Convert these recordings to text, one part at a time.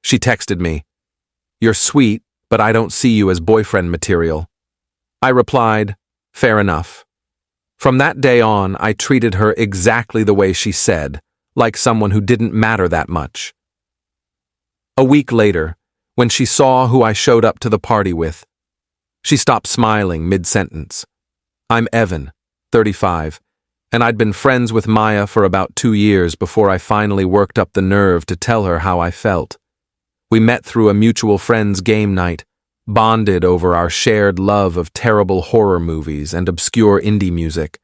She texted me, "You're sweet, but I don't see you as boyfriend material." I replied, "Fair enough." From that day on, I treated her exactly the way she said, like someone who didn't matter that much. A week later, when she saw who I showed up to the party with, she stopped smiling mid-sentence. I'm Evan, 35, and I'd been friends with Maya for about 2 years before I finally worked up the nerve to tell her how I felt. We met through a mutual friend's game night, bonded over our shared love of terrible horror movies and obscure indie music.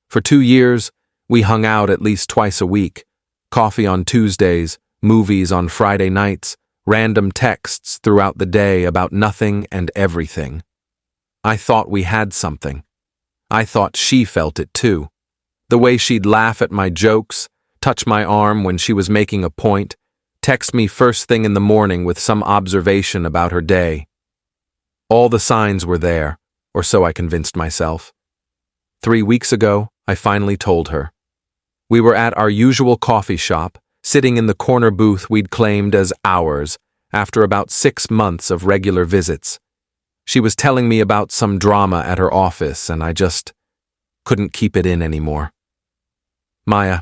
For 2 years, we hung out at least twice a week, coffee on Tuesdays, movies on Friday nights, random texts throughout the day about nothing and everything. I thought we had something. I thought she felt it too. The way she'd laugh at my jokes, touch my arm when she was making a point, text me first thing in the morning with some observation about her day. All the signs were there, or so I convinced myself. 3 weeks ago, I finally told her. We were at our usual coffee shop, sitting in the corner booth we'd claimed as ours after about 6 months of regular visits. She was telling me about some drama at her office, and I just couldn't keep it in anymore. "Maya,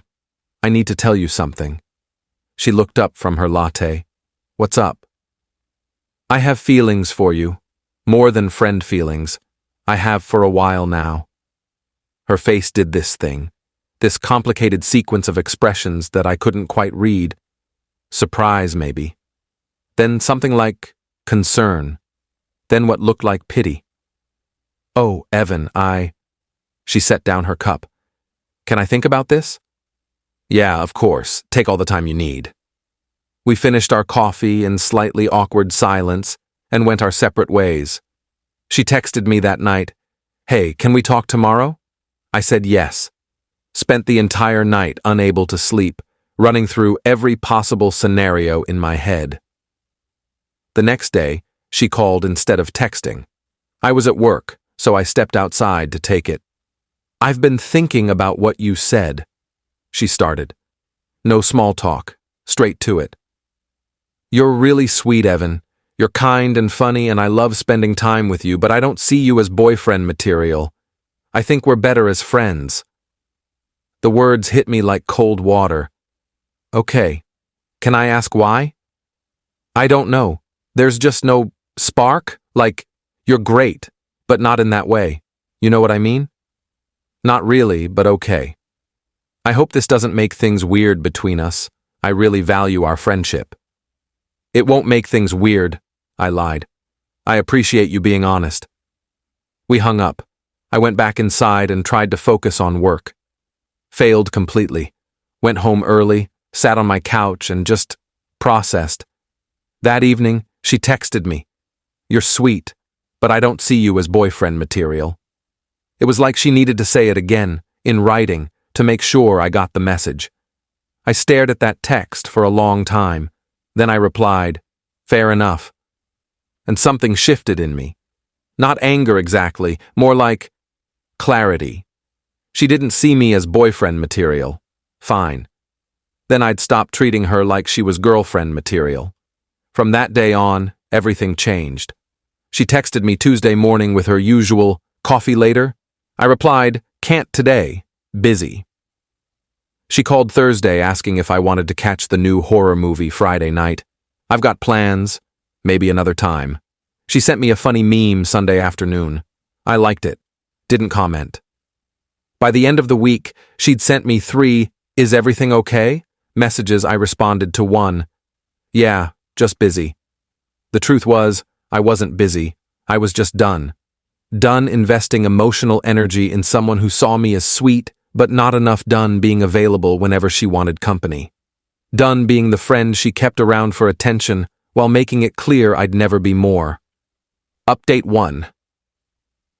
I need to tell you something." She looked up from her latte. "What's up?" "I have feelings for you, more than friend feelings. I have for a while now." Her face did this thing, this complicated sequence of expressions that I couldn't quite read. Surprise, maybe. Then something like concern. Then what looked like pity. "Oh, Evan, She set down her cup. "Can I think about this?" "Yeah, of course. Take all the time you need." We finished our coffee in slightly awkward silence and went our separate ways. She texted me that night, "Hey, can we talk tomorrow?" I said yes. Spent the entire night unable to sleep, running through every possible scenario in my head. The next day, she called instead of texting. I was at work, so I stepped outside to take it. "I've been thinking about what you said," she started. No small talk, straight to it. "You're really sweet, Evan. You're kind and funny, and I love spending time with you, but I don't see you as boyfriend material. I think we're better as friends." The words hit me like cold water. "Okay. Can I ask why?" "I don't know. There's just no spark? Like, you're great, but not in that way. You know what I mean?" "Not really, but okay. I hope this doesn't make things weird between us. I really value our friendship." "It won't make things weird," I lied. "I appreciate you being honest." We hung up. I went back inside and tried to focus on work. Failed completely. Went home early, sat on my couch, and just processed. That evening, she texted me, "You're sweet, but I don't see you as boyfriend material." It was like she needed to say it again, in writing, to make sure I got the message. I stared at that text for a long time. Then I replied, "Fair enough." And something shifted in me. Not anger exactly, more like clarity. She didn't see me as boyfriend material. Fine. Then I'd stop treating her like she was girlfriend material. From that day on, everything changed. She texted me Tuesday morning with her usual, "Coffee later?" I replied, "Can't today. Busy." She called Thursday asking if I wanted to catch the new horror movie Friday night. "I've got plans. Maybe another time." She sent me a funny meme Sunday afternoon. I liked it. Didn't comment. By the end of the week, she'd sent me 3 "Is everything okay?" messages. I responded to 1. "Yeah, just busy." The truth was, I wasn't busy. I was just done. Done investing emotional energy in someone who saw me as sweet, but not enough done being available whenever she wanted company. Done being the friend she kept around for attention while making it clear I'd never be more. Update 1.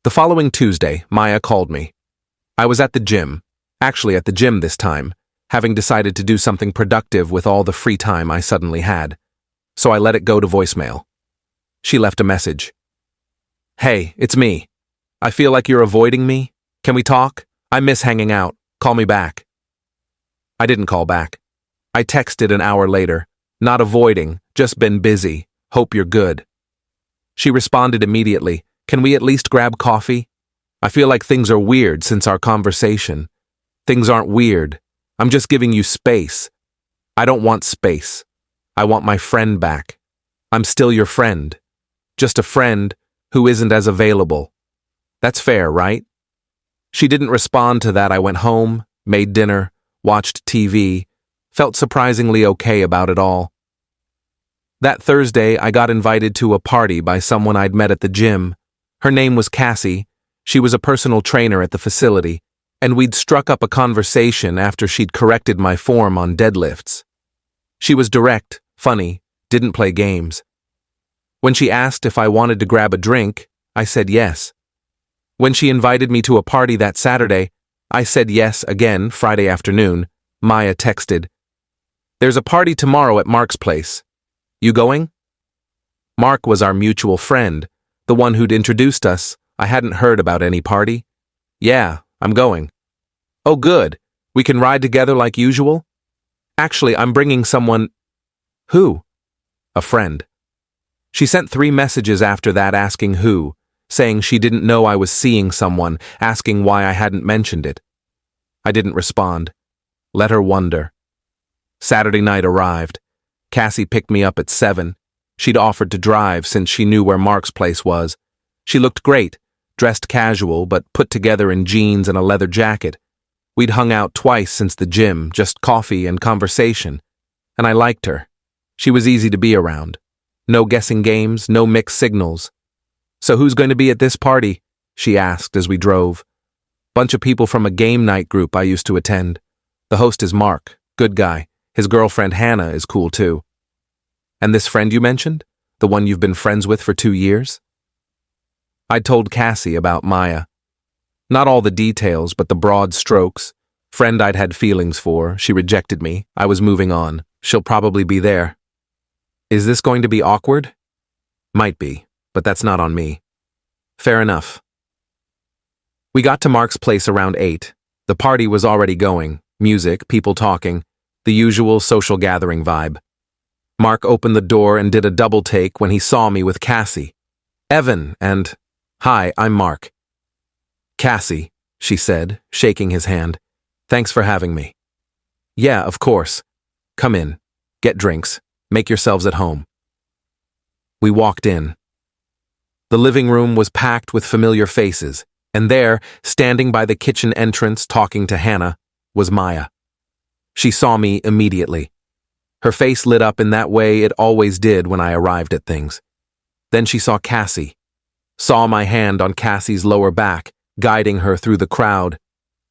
The following Tuesday, Maya called me. I was at the gym, actually at the gym this time, having decided to do something productive with all the free time I suddenly had. So I let it go to voicemail. She left a message. "Hey, it's me. I feel like you're avoiding me. Can we talk? I miss hanging out. Call me back." I didn't call back. I texted an hour later, not avoiding, Just been busy. Hope you're good. She responded immediately, can we at least grab coffee? I feel like things are weird since our conversation. Things aren't weird. I'm just giving you space. I don't want space. I want my friend back. I'm still your friend. Just a friend who isn't as available. That's fair, right? She didn't respond to that. I went home, made dinner, watched TV, felt surprisingly okay about it all. That Thursday, I got invited to a party by someone I'd met at the gym. Her name was Cassie. She was a personal trainer at the facility, and we'd struck up a conversation after she'd corrected my form on deadlifts. She was direct, funny, didn't play games. When she asked if I wanted to grab a drink, I said yes. When she invited me to a party that Saturday, I said yes again Friday afternoon. Maya texted, "There's a party tomorrow at Mark's place. You going?" Mark was our mutual friend, the one who'd introduced us. I hadn't heard about any party. "Yeah, I'm going." "Oh, good. We can ride together like usual?" "Actually, I'm bringing someone." "Who?" "A friend." She sent 3 messages after that asking who, saying she didn't know I was seeing someone, asking why I hadn't mentioned it. I didn't respond. Let her wonder. Saturday night arrived. Cassie picked me up at 7. She'd offered to drive since she knew where Mark's place was. She looked great, dressed casual but put together in jeans and a leather jacket. We'd hung out twice since the gym, just coffee and conversation. And I liked her. She was easy to be around. No guessing games, no mixed signals. "So who's going to be at this party?" she asked as we drove. "Bunch of people from a game night group I used to attend. The host is Mark, good guy. His girlfriend Hannah is cool too." "And this friend you mentioned? The one you've been friends with for 2 years?" I told Cassie about Maya. Not all the details, but the broad strokes. Friend I'd had feelings for, she rejected me, I was moving on. She'll probably be there. "Is this going to be awkward?" "Might be, but that's not on me." "Fair enough." We got to Mark's place around 8. The party was already going. Music, people talking. The usual social gathering vibe. Mark opened the door and did a double take when he saw me with Cassie. "Evan, and hi, I'm Mark." "Cassie," she said, shaking his hand. "Thanks for having me." "Yeah, of course. Come in. Get drinks. Make yourselves at home." We walked in. The living room was packed with familiar faces, and there, standing by the kitchen entrance talking to Hannah, was Maya. She saw me immediately. Her face lit up in that way it always did when I arrived at things. Then she saw Cassie. Saw my hand on Cassie's lower back, guiding her through the crowd.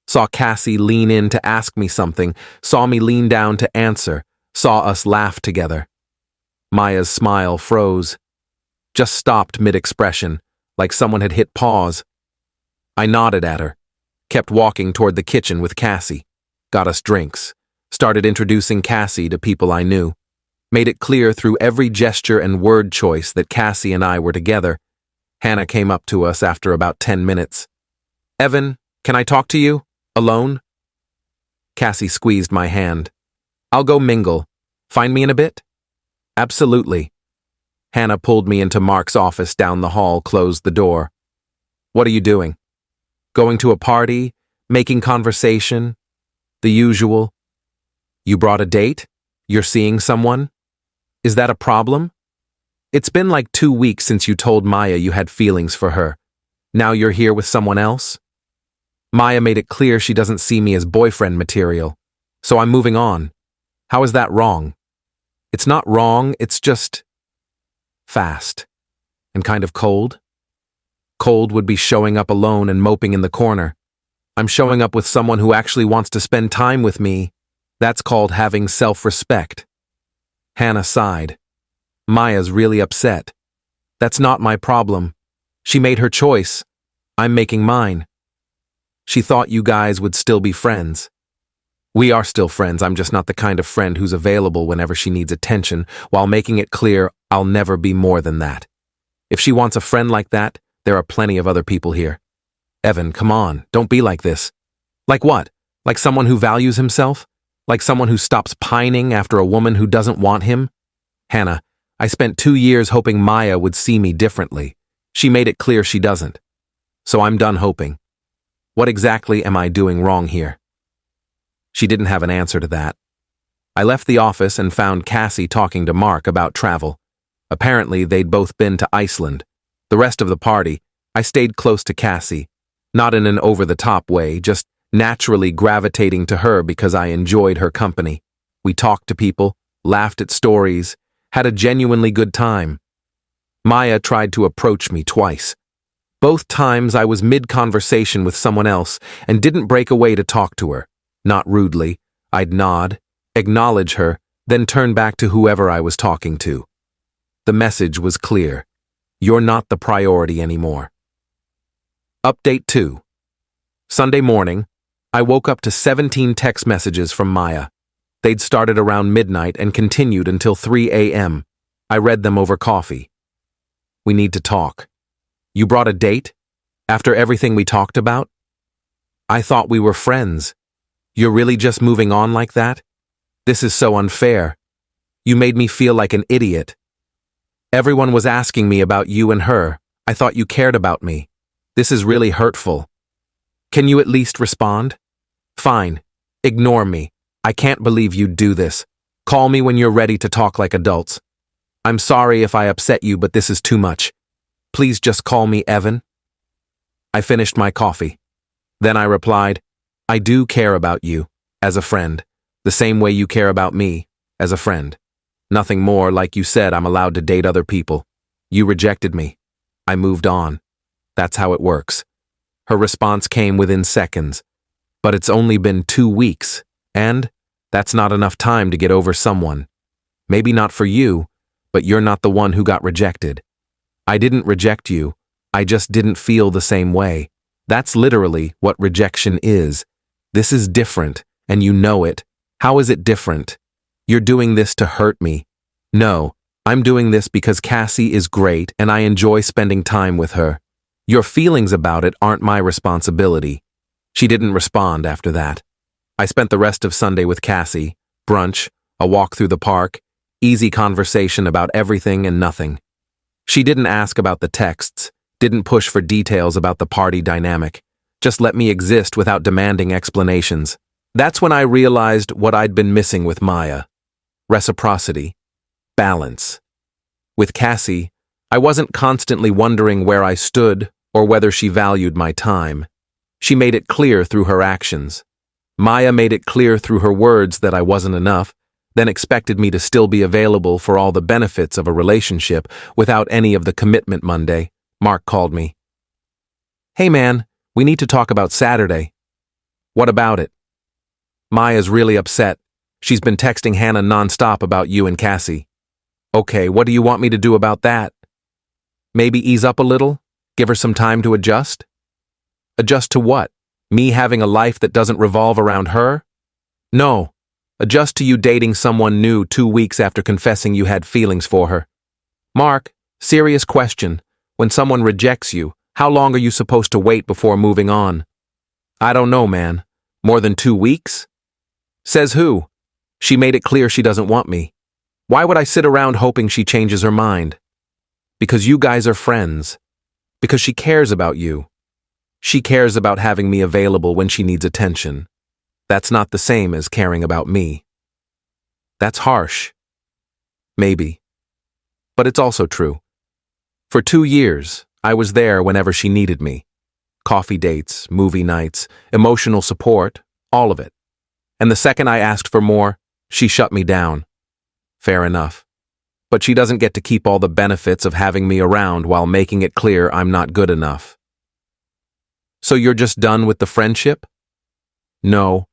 Saw Cassie lean in to ask me something, saw me lean down to answer, saw us laugh together. Maya's smile froze. Just stopped mid-expression, like someone had hit pause. I nodded at her, kept walking toward the kitchen with Cassie, got us drinks, started introducing Cassie to people I knew, made it clear through every gesture and word choice that Cassie and I were together. Hannah came up to us after about 10 minutes. "Evan, can I talk to you? Alone?" Cassie squeezed my hand. "I'll go mingle. Find me in a bit?" "Absolutely." Hannah pulled me into Mark's office down the hall, closed the door. "What are you doing?" "Going to a party? Making conversation? The usual." "You brought a date? You're seeing someone? Is that a problem?" "It's been like 2 weeks since you told Maya you had feelings for her. Now you're here with someone else?" Maya made it clear she doesn't see me as boyfriend material, so I'm moving on. How is that wrong? It's not wrong, it's just fast and kind of cold. Cold would be showing up alone and moping in the corner. I'm showing up with someone who actually wants to spend time with me. That's called having self-respect. Hannah sighed. Maya's really upset. That's not my problem. She made her choice. I'm making mine. She thought you guys would still be friends. We are still friends, I'm just not the kind of friend who's available whenever she needs attention, while making it clear I'll never be more than that. If she wants a friend like that, there are plenty of other people here. Evan, come on, don't be like this. Like what? Like someone who values himself? Like someone who stops pining after a woman who doesn't want him? Hannah, I spent 2 years hoping Maya would see me differently. She made it clear she doesn't. So I'm done hoping. What exactly am I doing wrong here? She didn't have an answer to that. I left the office and found Cassie talking to Mark about travel. Apparently, they'd both been to Iceland. The rest of the party, I stayed close to Cassie, not in an over-the-top way, just naturally gravitating to her because I enjoyed her company. We talked to people, laughed at stories, had a genuinely good time. Maya tried to approach me twice. Both times I was mid-conversation with someone else and didn't break away to talk to her. Not rudely, I'd nod, acknowledge her, then turn back to whoever I was talking to. The message was clear. You're not the priority anymore. Update 2. Sunday morning, I woke up to 17 text messages from Maya. They'd started around midnight and continued until 3 a.m. I read them over coffee. We need to talk. You brought a date? After everything we talked about? I thought we were friends. You're really just moving on like that? This is so unfair. You made me feel like an idiot. Everyone was asking me about you and her. I thought you cared about me. This is really hurtful. Can you at least respond? Fine. Ignore me. I can't believe you'd do this. Call me when you're ready to talk like adults. I'm sorry if I upset you, but this is too much. Please just call me Evan. I finished my coffee. Then I replied, I do care about you, as a friend, the same way you care about me, as a friend. Nothing more, like you said, I'm allowed to date other people. You rejected me. I moved on. That's how it works. Her response came within seconds. But it's only been 2 weeks, and that's not enough time to get over someone. Maybe not for you, but you're not the one who got rejected. I didn't reject you. I just didn't feel the same way. That's literally what rejection is. This is different, and you know it. How is it different? You're doing this to hurt me. No, I'm doing this because Cassie is great and I enjoy spending time with her. Your feelings about it aren't my responsibility. She didn't respond after that. I spent the rest of Sunday with Cassie, brunch, a walk through the park, easy conversation about everything and nothing. She didn't ask about the texts, didn't push for details about the party dynamic, just let me exist without demanding explanations. That's when I realized what I'd been missing with Maya. Reciprocity. Balance. With Cassie, I wasn't constantly wondering where I stood or whether she valued my time. She made it clear through her actions. Maya made it clear through her words that I wasn't enough, then expected me to still be available for all the benefits of a relationship without any of the commitment. Monday, Mark called me. Hey man, we need to talk about Saturday. What about it? Maya's really upset. She's been texting Hannah nonstop about you and Cassie. Okay, what do you want me to do about that? Maybe ease up a little? Give her some time to adjust? Adjust to what? Me having a life that doesn't revolve around her? No. Adjust to you dating someone new 2 weeks after confessing you had feelings for her. Mark, serious question. When someone rejects you, how long are you supposed to wait before moving on? I don't know, man. More than 2 weeks? Says who? She made it clear she doesn't want me. Why would I sit around hoping she changes her mind? Because you guys are friends. Because she cares about you. She cares about having me available when she needs attention. That's not the same as caring about me. That's harsh. Maybe. But it's also true. For 2 years, I was there whenever she needed me. Coffee dates, movie nights, emotional support, all of it. And the second I asked for more, she shut me down. Fair enough. But she doesn't get to keep all the benefits of having me around while making it clear I'm not good enough. So you're just done with the friendship? No.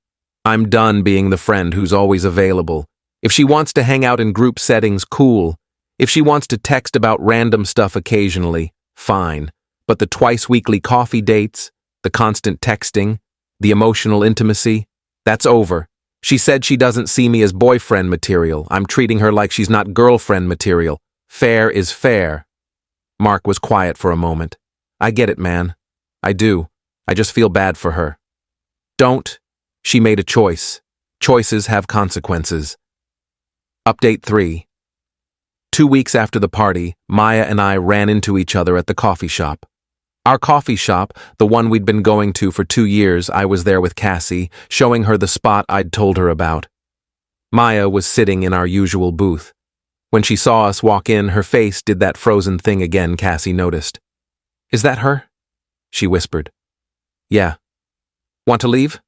I'm done being the friend who's always available. If she wants to hang out in group settings, cool. If she wants to text about random stuff occasionally, fine. But the twice-weekly coffee dates, the constant texting, the emotional intimacy, that's over. She said she doesn't see me as boyfriend material. I'm treating her like she's not girlfriend material. Fair is fair. Mark was quiet for a moment. I get it, man. I do. I just feel bad for her. Don't. She made a choice. Choices have consequences. Update 3. 2 weeks after the party, Maya and I ran into each other at the coffee shop. Our coffee shop, the one we'd been going to for 2 years, I was there with Cassie, showing her the spot I'd told her about. Maya was sitting in our usual booth. When she saw us walk in, her face did that frozen thing again Cassie noticed. "Is that her?" she whispered. "Yeah. Want to leave?"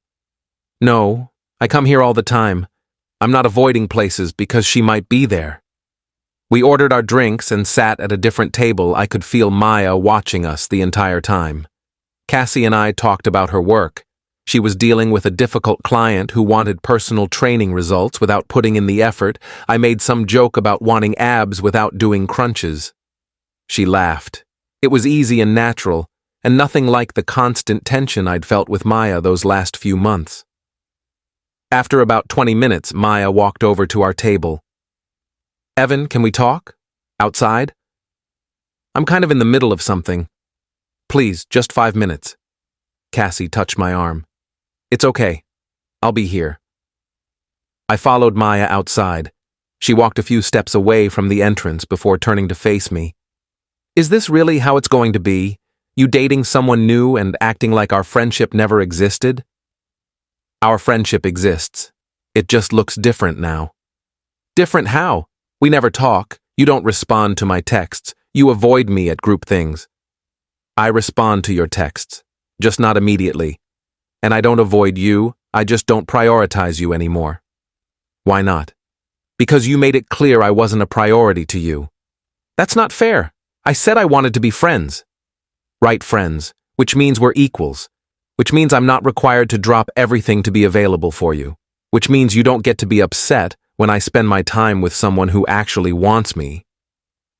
"No, I come here all the time. I'm not avoiding places because she might be there." We ordered our drinks and sat at a different table. I could feel Maya watching us the entire time. Cassie and I talked about her work. She was dealing with a difficult client who wanted personal training results without putting in the effort. I made some joke about wanting abs without doing crunches. She laughed. It was easy and natural, and nothing like the constant tension I'd felt with Maya those last few months. After about 20 minutes, Maya walked over to our table. "Evan, can we talk? Outside? I'm kind of in the middle of something. Please, just 5 minutes." Cassie touched my arm. "It's okay. I'll be here." I followed Maya outside. She walked a few steps away from the entrance before turning to face me. "Is this really how it's going to be? You dating someone new and acting like our friendship never existed?" "Our friendship exists. It just looks different now." "Different how? We never talk. You don't respond to my texts. You avoid me at group things." "I respond to your texts, just not immediately. And I don't avoid you, I just don't prioritize you anymore." "Why not?" "Because you made it clear I wasn't a priority to you." "That's not fair. I said I wanted to be friends." "Right, friends, which means we're equals. Which means I'm not required to drop everything to be available for you. Which means you don't get to be upset when I spend my time with someone who actually wants me.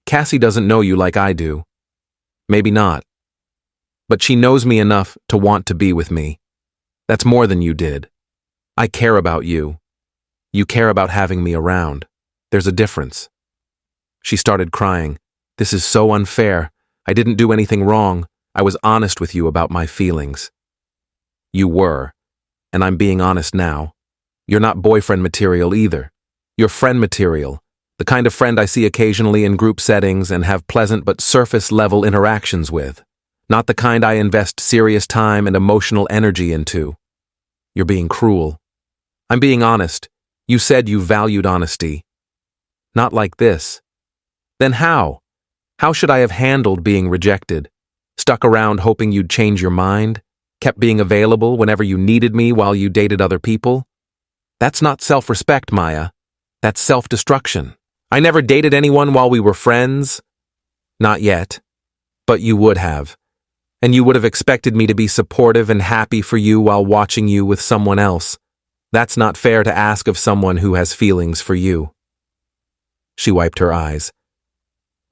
Cassie doesn't know you like I do. Maybe not. But she knows me enough to want to be with me. That's more than you did. I care about you. You care about having me around. There's a difference." She started crying. "This is so unfair. I didn't do anything wrong. I was honest with you about my feelings." "You were. And I'm being honest now. You're not boyfriend material either. You're friend material, the kind of friend I see occasionally in group settings and have pleasant but surface-level interactions with. Not the kind I invest serious time and emotional energy into. You're being cruel. I'm being honest. You said you valued honesty. Not like this. Then how? How should I have handled being rejected? Stuck around hoping you'd change your mind? Kept being available whenever you needed me while you dated other people? That's not self-respect, Maya. That's self-destruction. I never dated anyone while we were friends. Not yet. But you would have. And you would have expected me to be supportive and happy for you while watching you with someone else. That's not fair to ask of someone who has feelings for you." She wiped her eyes.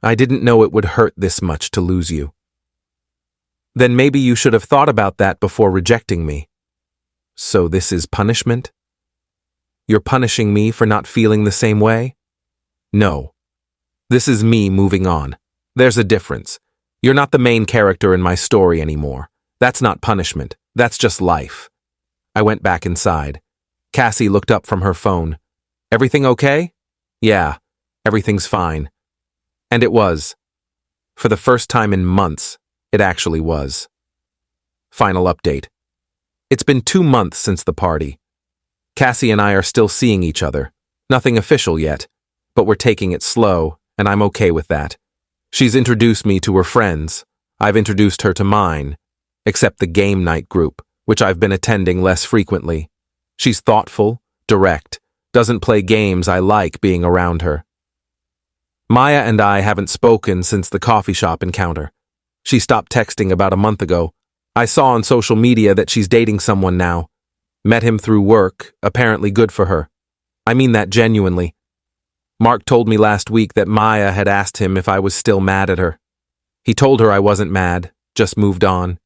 "I didn't know it would hurt this much to lose you." "Then maybe you should have thought about that before rejecting me." "So this is punishment? You're punishing me for not feeling the same way?" "No. This is me moving on. There's a difference. You're not the main character in my story anymore. That's not punishment. That's just life." I went back inside. Cassie looked up from her phone. "Everything okay?" "Yeah, everything's fine." And it was. For the first time in months, it actually was. Final update. It's been 2 months since the party. Cassie and I are still seeing each other. Nothing official yet, but we're taking it slow, and I'm okay with that. She's introduced me to her friends. I've introduced her to mine, except the game night group, which I've been attending less frequently. She's thoughtful, direct, doesn't play games. I like being around her. Maya and I haven't spoken since the coffee shop encounter. She stopped texting about a month ago. I saw on social media that she's dating someone now. Met him through work, apparently good for her. I mean that genuinely. Mark told me last week that Maya had asked him if I was still mad at her. He told her I wasn't mad, just moved on.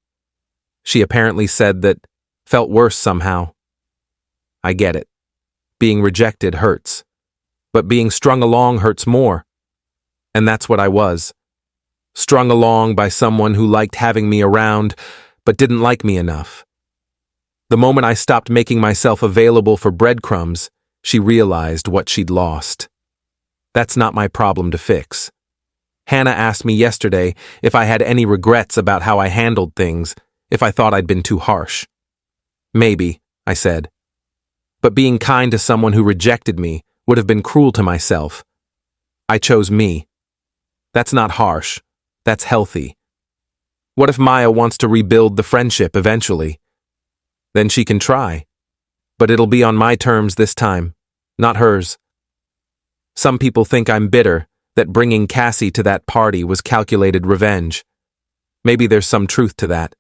She apparently said that felt worse somehow. I get it. Being rejected hurts. But being strung along hurts more. And that's what I was. Strung along by someone who liked having me around, but didn't like me enough. The moment I stopped making myself available for breadcrumbs, she realized what she'd lost. That's not my problem to fix. Hannah asked me yesterday if I had any regrets about how I handled things, if I thought I'd been too harsh. Maybe, I said. But being kind to someone who rejected me would have been cruel to myself. I chose me. That's not harsh. That's healthy. What if Maya wants to rebuild the friendship eventually? Then she can try. But it'll be on my terms this time, not hers. Some people think I'm bitter, that bringing Cassie to that party was calculated revenge. Maybe there's some truth to that.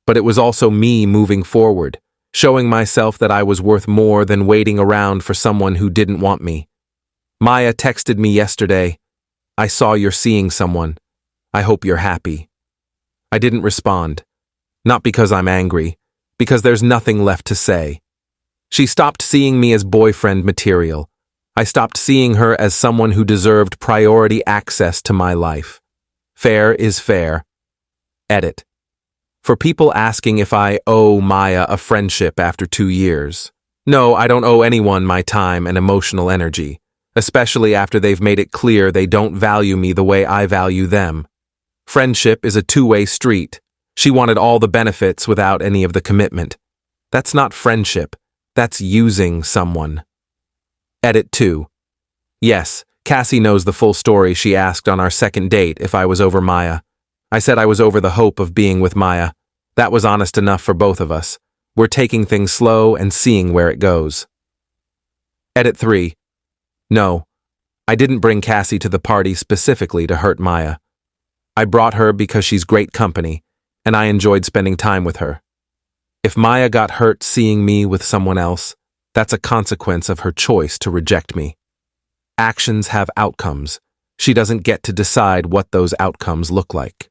But it was also me moving forward, showing myself that I was worth more than waiting around for someone who didn't want me. Maya texted me yesterday, "I saw you're seeing someone. I hope you're happy." I didn't respond. Not because I'm angry, because there's nothing left to say. She stopped seeing me as boyfriend material. I stopped seeing her as someone who deserved priority access to my life. Fair is fair. Edit. For people asking if I owe Maya a friendship after 2 years. No, I don't owe anyone my time and emotional energy, especially after they've made it clear they don't value me the way I value them. Friendship is a two-way street. She wanted all the benefits without any of the commitment. That's not friendship. That's using someone. Edit 2. Yes, Cassie knows the full story. She asked on our second date if I was over Maya. I said I was over the hope of being with Maya. That was honest enough for both of us. We're taking things slow and seeing where it goes. Edit 3. No, I didn't bring Cassie to the party specifically to hurt Maya. I brought her because she's great company, and I enjoyed spending time with her. If Maya got hurt seeing me with someone else, that's a consequence of her choice to reject me. Actions have outcomes. She doesn't get to decide what those outcomes look like.